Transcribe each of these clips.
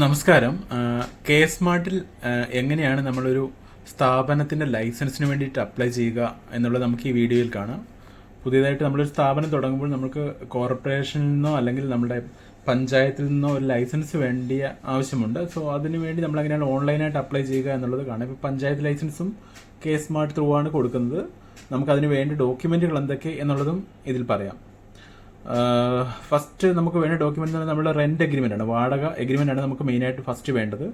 നമസ്കാരം. കെ സ്മാർട്ടിൽ എങ്ങനെയാണ് നമ്മളൊരു സ്ഥാപനത്തിൻ്റെ ലൈസൻസിന് വേണ്ടിയിട്ട് അപ്ലൈ ചെയ്യുക എന്നുള്ളത് നമുക്ക് ഈ വീഡിയോയിൽ കാണാം. പുതിയതായിട്ട് നമ്മളൊരു സ്ഥാപനം തുടങ്ങുമ്പോൾ നമുക്ക് കോർപ്പറേഷനിൽ നിന്നോ അല്ലെങ്കിൽ നമ്മുടെ പഞ്ചായത്തിൽ നിന്നോ ഒരു ലൈസൻസ് വേണ്ടിയ ആവശ്യമുണ്ട്. സോ അതിനു വേണ്ടി നമ്മൾ എങ്ങനെയാണ് ഓൺലൈനായിട്ട് അപ്ലൈ ചെയ്യുക എന്നുള്ളത് കാണാം. ഇപ്പോൾ പഞ്ചായത്ത് ലൈസൻസും കെ സ്മാർട്ട് ത്രൂ ആണ് കൊടുക്കുന്നത്. നമുക്കതിന് വേണ്ടി ഡോക്യുമെൻറ്റുകൾ എന്തൊക്കെ എന്നുള്ളതും ഇതിൽ പറയാം. ഫസ്റ്റ് നമുക്ക് വേണ്ട ഡോക്യുമെൻ്റ് എന്ന് നമ്മുടെ റെൻറ്റ് എഗ്രിമെൻ്റ് ആണ്, വാടക എഗ്രിമെൻ്റ് ആണ് നമുക്ക് മെയിനായിട്ട് ഫസ്റ്റ് വേണ്ടത്.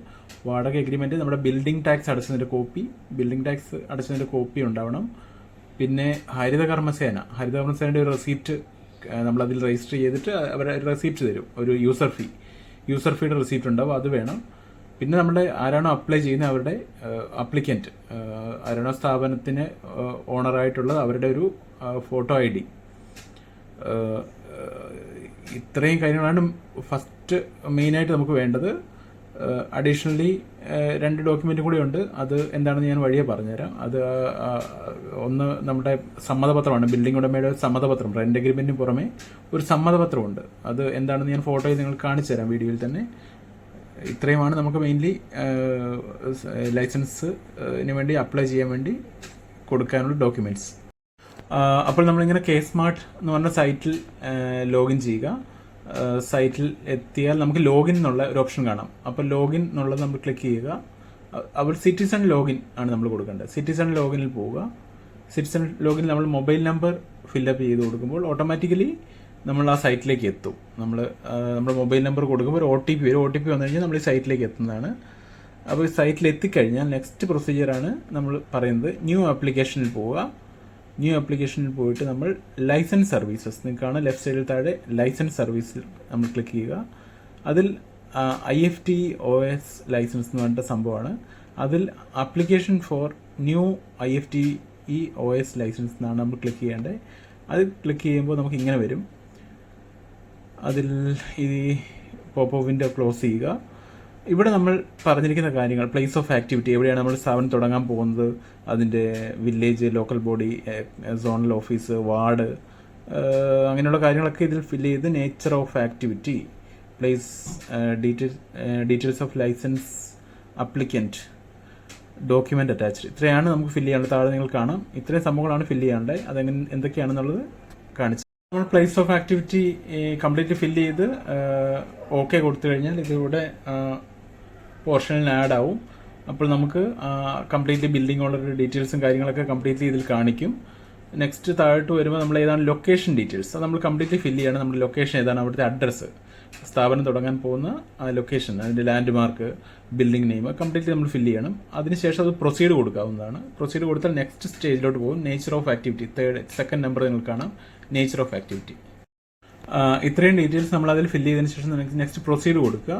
വാടക എഗ്രിമെൻറ്റ്, നമ്മുടെ ബിൽഡിംഗ് ടാക്സ് അടച്ചതിൻ്റെ കോപ്പി ഉണ്ടാവണം. പിന്നെ ഹരിതകർമ്മസേനയുടെ ഒരു റെസീപ്റ്റ് നമ്മളതിൽ രജിസ്റ്റർ ചെയ്തിട്ട് അവർ റെസീപ്റ്റ് തരും, ഒരു യൂസർ ഫീയുടെ റെസീപ്റ്റ് ഉണ്ടാവും, അത് വേണം. പിന്നെ നമ്മുടെ ആരാണോ അപ്ലൈ ചെയ്യുന്നത് അവരുടെ അപ്ലിക്കൻറ്റ്, ആരാണോ സ്ഥാപനത്തിന് ഓണറായിട്ടുള്ളത് അവരുടെ ഒരു ഫോട്ടോ ID. ഇത്രയും കാര്യങ്ങളാണ് ഫസ്റ്റ് മെയിനായിട്ട് നമുക്ക് വേണ്ടത്. അഡീഷണലി 2 ഡോക്യുമെൻറ്റും കൂടി ഉണ്ട്. അത് എന്താണെന്ന് ഞാൻ വഴിയെ പറഞ്ഞുതരാം. അത് ഒന്ന് നമ്മുടെ സമ്മതപത്രമാണ്, ബിൽഡിംഗ് ഉടമയുടെ സമ്മതപത്രം. റെൻ്റ് എഗ്രിമെൻറ്റിന് പുറമെ ഒരു സമ്മതപത്രമുണ്ട്. അത് എന്താണെന്ന് ഞാൻ ഫോട്ടോയിൽ നിങ്ങൾക്ക് കാണിച്ചു തരാം വീഡിയോയിൽ തന്നെ. ഇത്രയുമാണ് നമുക്ക് മെയിൻലി ലൈസൻസിന് വേണ്ടി അപ്ലൈ ചെയ്യാൻ വേണ്ടി കൊടുക്കാനുള്ള ഡോക്യുമെൻറ്റ്സ്. അപ്പോൾ നമ്മളിങ്ങനെ കെ സ്മാർട്ട് എന്ന് പറഞ്ഞ സൈറ്റിൽ ലോഗിൻ ചെയ്യുക. സൈറ്റിൽ എത്തിയാൽ നമുക്ക് ലോഗിൻ എന്നുള്ള ഒരു ഓപ്ഷൻ കാണാം. അപ്പോൾ ലോഗിൻ എന്നുള്ളത് നമ്മൾ ക്ലിക്ക് ചെയ്യുക. അവർ സിറ്റിസൺ ലോഗിൻ ആണ് നമ്മൾ കൊടുക്കേണ്ടത്. സിറ്റിസൺ ലോഗിനിൽ പോവുക. സിറ്റിസൺ ലോഗിനിൽ നമ്മൾ മൊബൈൽ നമ്പർ ഫില്ലപ്പ് ചെയ്ത് കൊടുക്കുമ്പോൾ ഓട്ടോമാറ്റിക്കലി നമ്മൾ ആ സൈറ്റിലേക്ക് എത്തും. നമ്മുടെ മൊബൈൽ നമ്പർ കൊടുക്കുമ്പോൾ ഒരു OTP വരും. OTP വന്നു കഴിഞ്ഞാൽ നമ്മൾ ഈ സൈറ്റിലേക്ക് എത്തുന്നതാണ്. അപ്പോൾ ഈ സൈറ്റിൽ എത്തിക്കഴിഞ്ഞാൽ നെക്സ്റ്റ് പ്രൊസീജിയറാണ് നമ്മൾ പറയുന്നത്. ന്യൂ ആപ്ലിക്കേഷനിൽ പോവുക. ന്യൂ ആപ്ലിക്കേഷനിൽ പോയിട്ട് നമ്മൾ ലൈസൻസ് സർവീസസ്, നിങ്ങൾക്കാണ് ലെഫ്റ്റ് സൈഡിൽ താഴെ ലൈസൻസ് സർവീസിൽ നമ്മൾ ക്ലിക്ക് ചെയ്യുക. അതിൽ IFTOS ലൈസൻസ് എന്ന് പറഞ്ഞിട്ട് സംഭവമാണ്. അതിൽ application for new IFTOS licence എന്നാണ് നമ്മൾ ക്ലിക്ക് ചെയ്യേണ്ടത്. അത് ക്ലിക്ക് ചെയ്യുമ്പോൾ നമുക്ക് ഇങ്ങനെ വരും. അതിൽ ഈ പോപ്പ് വിൻഡോ ക്ലോസ് ചെയ്യുക. ഇവിടെ നമ്മൾ പറഞ്ഞിരിക്കുന്ന കാര്യങ്ങൾ, പ്ലേസ് ഓഫ് ആക്ടിവിറ്റി, എവിടെയാണ് നമ്മൾ സ്ഥാപനം തുടങ്ങാൻ പോകുന്നത്, അതിൻ്റെ village, local body, zonal office, ward, അങ്ങനെയുള്ള കാര്യങ്ങളൊക്കെ ഇതിൽ ഫില്ല് ചെയ്ത് nature of activity, place, details of licence applicant, document attached, ഇത്രയാണ് നമുക്ക് ഫില്ല് ചെയ്യാനുള്ളത്. താഴെ നിങ്ങൾ കാണാം. ഇത്രയും സംഭവങ്ങളാണ് ഫില്ല് ചെയ്യാനുള്ളത്. അതെങ്ങനെ എന്തൊക്കെയാണെന്നുള്ളത് കാണിച്ചു. നമ്മൾ place of activity completely fill ചെയ്ത് ഓക്കെ കൊടുത്തു കഴിഞ്ഞാൽ ഇതിലൂടെ പോർഷനിൽ ആഡ് ആവും. അപ്പോൾ നമുക്ക് കംപ്ലീറ്റ്ലി ബിൽഡിംഗ് ഉള്ള ഡീറ്റെയിൽസും കാര്യങ്ങളൊക്കെ കംപ്ലീറ്റ്ലി ഇതിൽ കാണിക്കും. നെക്സ്റ്റ് താഴോട്ട് വരുമ്പോൾ നമ്മൾ ഏതാണ് ലൊക്കേഷൻ ഡീറ്റെയിൽസ്, അത് നമ്മൾ കംപ്ലീറ്റ്ലി ഫില്ല് ചെയ്യണം. നമ്മുടെ ലൊക്കേഷൻ ഏതാണ്, അവിടുത്തെ അഡ്രസ്സ്, സ്ഥാപനം തുടങ്ങാൻ പോകുന്ന ലൊക്കേഷൻ, അതിൻ്റെ land mark, building name completely നമ്മൾ ഫില്ല് ചെയ്യണം. അതിനുശേഷം അത് പ്രൊസീഡ് കൊടുക്കാവുന്നതാണ്. പ്രൊസീഡ് കൊടുത്താൽ നെക്സ്റ്റ് സ്റ്റേജിലോട്ട് പോകും. Nature of activity, second number നിങ്ങൾ കാണാം, നേച്ചർ ഓഫ് ആക്ടിവിറ്റി. ഇത്രയും ഡീറ്റെയിൽസ് നമ്മൾ അതിൽ ഫില്ല് ചെയ്തതിന് ശേഷം നെക്സ്റ്റ് പ്രൊസീഡ് കൊടുക്കുക.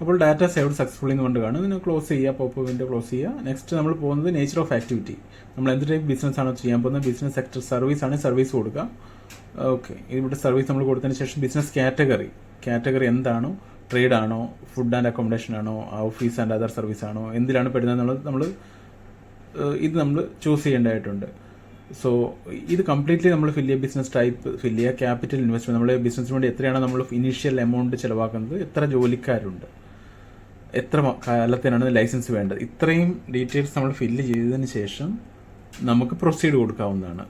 അപ്പോൾ ഡാറ്റ സേവ്ഡ് സക്സസ്ഫുള്ളി എന്ന് കൊണ്ട് കാണും. ഇതിനെ ക്ലോസ് ചെയ്യുക, പോപ്പ് വിൻഡോ ക്ലോസ് ചെയ്യുക. നെക്സ്റ്റ് നമ്മൾ പോകുന്നത് നേച്ചർ ഓഫ് ആക്ടിവിറ്റി. നമ്മൾ എന്ത് ടൈപ്പ് ബിസിനസ് ആണോ ചെയ്യാൻ പോകുന്നത്, ബിസിനസ് സെക്ടർ, സർവീസ് ആണ്, സർവീസ് കൊടുക്കുക. ഓക്കെ, ഇവിടെ സർവീസ് നമ്മൾ കൊടുത്തതിന് ശേഷം ബിസിനസ് കാറ്റഗറി എന്താണോ, ട്രേഡ് ആണോ, ഫുഡ് ആൻഡ് അക്കോമഡേഷൻ ആണോ, ഓഫീസ് ആൻഡ് അതർ സർവീസ് ആണോ, എന്തിലാണ് പെടുന്നത് എന്നുള്ളത് നമ്മൾ ചൂസ് ചെയ്യേണ്ടതായിട്ടുണ്ട്. സോ ഇത് കംപ്ലീറ്റ്ലി നമ്മൾ ഫില്ല് ചെയ്യുക. ബിസിനസ് ടൈപ്പ് ഫില്ല് ചെയ്യുക. ക്യാപിറ്റൽ ഇൻവെസ്റ്റ്മെൻറ്റ്, നമ്മൾ ബിസിനസ്സിന് വേണ്ടി എത്രയാണ് നമ്മൾ ഇനീഷ്യൽ എമൗണ്ട് ചിലവാക്കുന്നത്, എത്ര ജോലിക്കാരുണ്ട്, എത്ര കാലത്തിനാണ് ലൈസൻസ് വേണ്ടത്, ഇത്രയും ഡീറ്റെയിൽസ് നമ്മൾ ഫില്ല് ചെയ്തതിന് ശേഷം നമുക്ക് പ്രൊസീഡ് കൊടുക്കാവുന്നതാണ്.